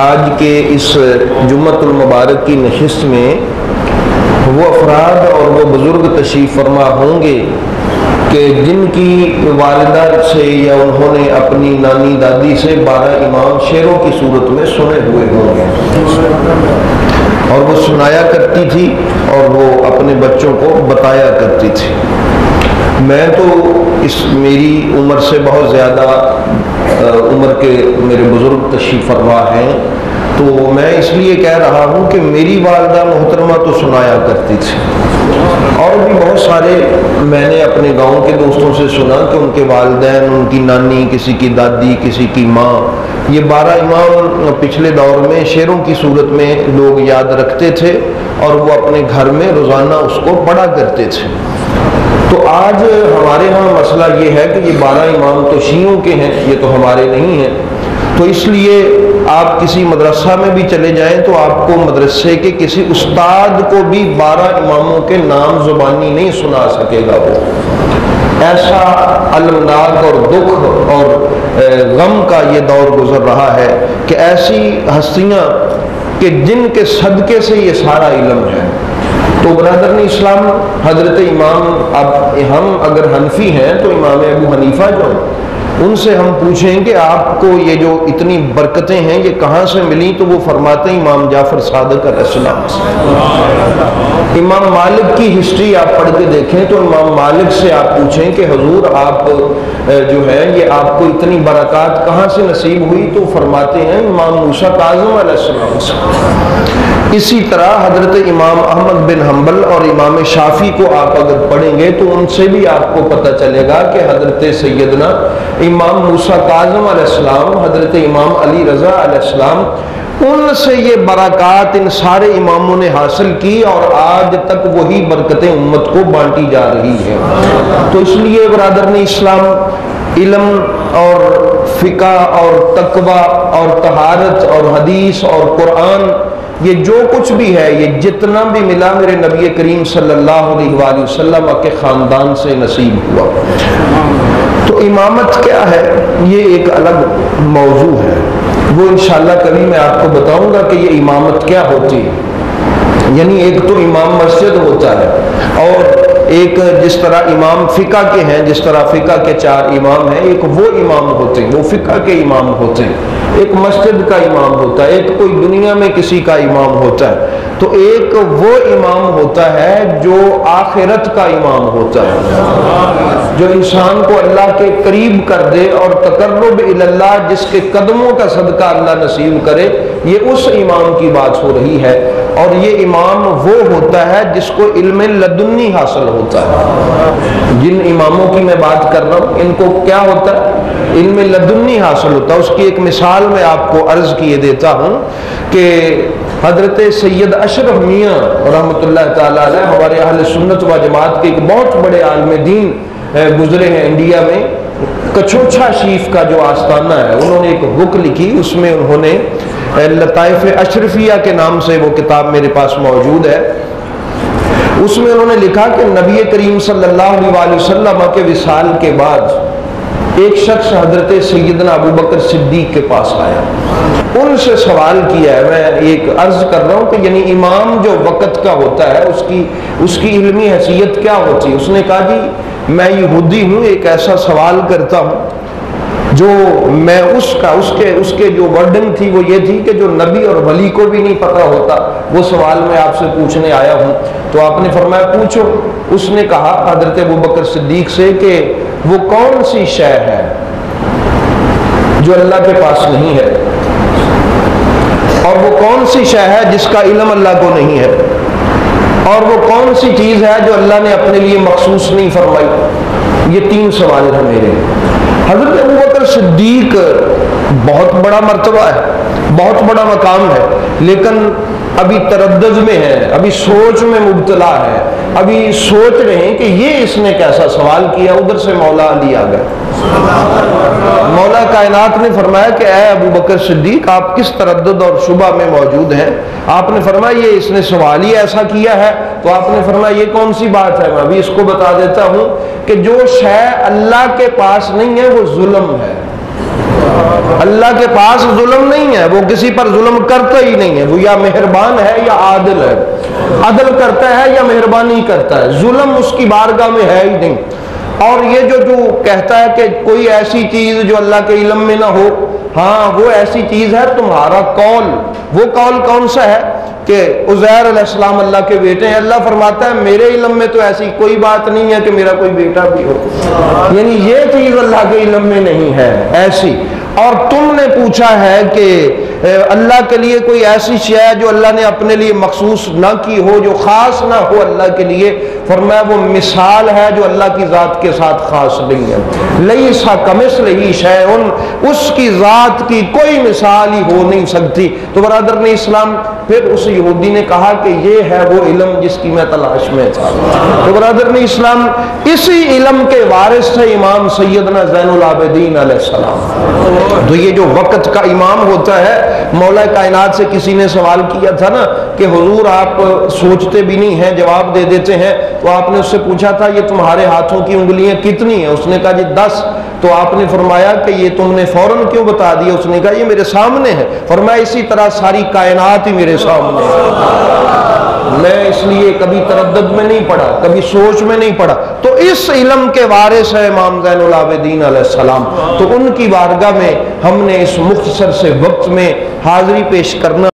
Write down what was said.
آج کے اس جمعۃ المبارک کی نشست میں وہ افراد اور وہ بزرگ تشریف فرما ہوں گے کہ جن کی والدہ سے یا انہوں نے اپنی نانی دادی سے 12 امام شعروں کی صورت میں سنے ہوئے ہوں گے، اور وہ سنایا کرتی تھی اور وہ اپنے بچوں کو بتایا کرتی تھی۔ میں تو میری عمر سے بہت زیادہ عمر کے میرے بزرگ تشریف فرما ہیں، تو میں اس لیے کہہ رہا ہوں کہ میری والدہ محترمہ تو سنایا کرتی تھی، اور بھی بہت سارے میں نے اپنے گاؤں کے دوستوں سے سنا کہ ان کے والدین، ان کی نانی، کسی کی دادی، کسی کی ماں، یہ 12 امام پچھلے دور میں شعروں کی صورت میں لوگ یاد رکھتے تھے اور وہ اپنے گھر میں روزانہ اس کو پڑھا کرتے تھے۔ تو آج ہمارے ہاں مسئلہ یہ ہے کہ یہ 12 امام تو شیعوں کے ہیں، یہ تو ہمارے نہیں ہیں، تو اس لیے آپ کسی مدرسہ میں بھی چلے جائیں تو آپ کو مدرسے کے کسی استاد کو بھی 12 اماموں کے نام زبانی نہیں سنا سکے گا۔ وہ ایسا المناک اور دکھ اور غم کا یہ دور گزر رہا ہے کہ ایسی ہستیاں کہ جن کے صدقے سے یہ سارا علم ہے۔ تو برادران اسلام، حضرت امام، اب ہم اگر حنفی ہیں تو امام ابو حنیفہ جو ہیں ان سے ہم پوچھیں کہ آپ کو یہ جو اتنی برکتیں ہیں یہ کہاں سے ملی، تو وہ فرماتے ہیں امام جعفر صادق علیہ السلام سے۔ امام مالک کی ہسٹری آپ پڑھ کے دیکھیں تو امام مالک سے آپ پوچھیں کہ حضور آپ جو ہے یہ آپ کو اتنی برکات کہاں سے نصیب ہوئی، تو فرماتے ہیں امام موسیٰ کاظم علیہ السلام سے۔ اسی طرح حضرت امام احمد بن حنبل اور امام شافعی کو آپ اگر پڑھیں گے تو ان سے بھی آپ کو پتہ چلے گا کہ حضرت سیدنا امام موسیٰ کاظم علیہ السلام، حضرت امام علی رضا علیہ السلام، ان سے یہ برکات ان سارے اماموں نے حاصل کی، اور آج تک وہی برکتیں امت کو بانٹی جا رہی ہیں۔ تو اس لیے برادران اسلام، علم اور فقہ اور تقوی اور طہارت اور حدیث اور قرآن، یہ جو کچھ بھی ہے، یہ جتنا بھی ملا میرے نبی کریم صلی اللہ علیہ وآلہ وسلم کے خاندان سے نصیب ہوا۔ تو امامت کیا ہے یہ ایک الگ موضوع ہے، وہ انشاءاللہ کبھی میں آپ کو بتاؤں گا کہ یہ امامت کیا ہوتی ہے۔ یعنی ایک تو امام مسجد ہوتا ہے، اور ایک جس طرح امام فقہ کے ہیں، جس طرح فقہ کے 4 امام ہیں، ایک وہ امام ہوتے ہیں، وہ فقہ کے امام ہوتے ہیں، ایک مسجد کا امام ہوتا ہے، ایک کوئی دنیا میں کسی کا امام ہوتا ہے، تو ایک وہ امام ہوتا ہے جو آخرت کا امام ہوتا ہے، جو انسان کو اللہ کے قریب کر دے اور تقرب اللہ، جس کے قدموں کا صدقہ اللہ نصیب کرے، یہ اس امام کی بات ہو رہی ہے۔ اور یہ امام وہ ہوتا ہے جس کو علم لدنی حاصل ہوتا ہے۔ جن اماموں کی میں بات کر رہا ہوں ان کو کیا ہوتا ہے؟ علم لدنی حاصل ہوتا ہے۔ اس کی ایک مثال میں آپ کو عرض کیے دیتا ہوں کہ حضرت سید اشرف میاں رحمۃ اللہ تعالیٰ علیہ، ہمارے اہل سنت و جماعت کے ایک بہت بڑے عالم دین گزرے ہیں انڈیا میں، کچھوچھا شریف کا جو آستانہ ہے، انہوں نے ایک بک لکھی، اس میں انہوں نے لطائف اشرفیہ کے نام سے وہ کتاب میرے پاس موجود ہے، اس میں انہوں نے لکھا کہ نبی کریم صلی اللہ علیہ وآلہ وسلم کے وصال کے بعد ایک شخص حضرت سیدنا ابو بکر صدیق کے پاس آیا، ان سے سوال کیا ہے، میں ایک عرض کر رہا ہوں کہ یعنی امام جو وقت کا ہوتا ہے اس کی علمی حیثیت کیا ہوتی ہے۔ اس نے کہا جی میں یہودی ہوں، ایک ایسا سوال کرتا ہوں جو میں اس کے جو ورڈنگ تھی وہ یہ تھی کہ جو نبی اور ولی کو بھی نہیں پتہ ہوتا، وہ سوال میں آپ سے پوچھنے آیا ہوں۔ تو آپ نے فرمایا پوچھو۔ اس نے کہا حضرت ابوبکر صدیق سے کہ وہ کون سی شے ہے جو اللہ کے پاس نہیں ہے، اور وہ کون سی شے ہے جس کا علم اللہ کو نہیں ہے، اور وہ کون سی چیز ہے جو اللہ نے اپنے لیے مخصوص نہیں فرمائی۔ یہ 3 سوال ہیں میرے۔ حضرت ابوبکر صدیق بہت بڑا مرتبہ ہے، بہت بڑا مقام ہے، لیکن ابھی تردد میں ہے، ابھی سوچ میں مبتلا ہے، ابھی سوچ رہے ہیں کہ یہ اس نے کیسا سوال کیا۔ ادھر سے مولا علی آ گئے، مولا کائنات نے فرمایا کہ اے ابوبکر صدیق آپ کس تردد اور شبہ میں موجود ہیں؟ آپ نے فرمایا یہ اس نے سوال ہی ایسا کیا ہے۔ تو آپ نے فرمایا یہ کون سی بات ہے؟ میں ابھی اس کو بتا دیتا ہوں کہ جو شے اللہ کے پاس نہیں ہے وہ ظلم ہے، اللہ کے پاس ظلم نہیں ہے، وہ کسی پر ظلم کرتا ہی نہیں ہے، وہ یا مہربان ہے یا عادل ہے، عدل کرتا ہے یا مہربانی کرتا ہے، ظلم اس کی بارگاہ میں ہے ہی نہیں۔ اور یہ جو کہتا ہے کہ کوئی ایسی چیز جو اللہ کے علم میں نہ ہو، ہاں وہ ایسی چیز ہے تمہارا قول۔ وہ قول کون سا ہے کہ عزیر علیہ السلام اللہ کے بیٹے ہیں؟ اللہ فرماتا ہے میرے علم میں تو ایسی کوئی بات نہیں ہے کہ میرا کوئی بیٹا بھی ہو، یعنی یہ چیز اللہ کے علم میں نہیں ہے ایسی۔ اور تم نے پوچھا ہے کہ اللہ کے لیے کوئی ایسی شے ہے جو اللہ نے اپنے لیے مخصوص نہ کی ہو، جو خاص نہ ہو اللہ کے لیے؟ فرمایا وہ مثال ہے جو اللہ کی ذات کے ساتھ خاص نہیں ہے۔ لیس کمثلہ شیء، اس کی ذات کی کوئی مثال ہی ہو نہیں سکتی۔ تو برادران اسلام، پھر اس یہودی نے کہا کہ یہ ہے وہ علم جس کی میں تلاش میں تھا۔ تو برادران اسلام، اسی علم کے وارث تھے امام سیدنا زین العابدین علیہ السلام۔ تو یہ جو وقت کا امام ہوتا ہے، مولا کائنات سے کسی نے سوال کیا تھا نا کہ حضور آپ سوچتے بھی نہیں ہیں جواب دے دیتے ہیں، تو آپ نے اس سے پوچھا تھا یہ تمہارے ہاتھوں کی انگلیاں کتنی ہیں؟ اس نے کہا جی 10۔ تو آپ نے فرمایا کہ یہ تم نے فوراً کیوں بتا دیا؟ اس نے کہا یہ میرے سامنے ہے۔ فرمایا اسی طرح ساری کائنات ہی میرے سامنے ہے، میں اس لیے کبھی تردد میں نہیں پڑا، کبھی سوچ میں نہیں پڑا۔ تو اس علم کے وارث ہے امام زین العابدین علیہ السلام۔ تو ان کی بارگاہ میں ہم نے اس مختصر سے وقت میں حاضری پیش کرنا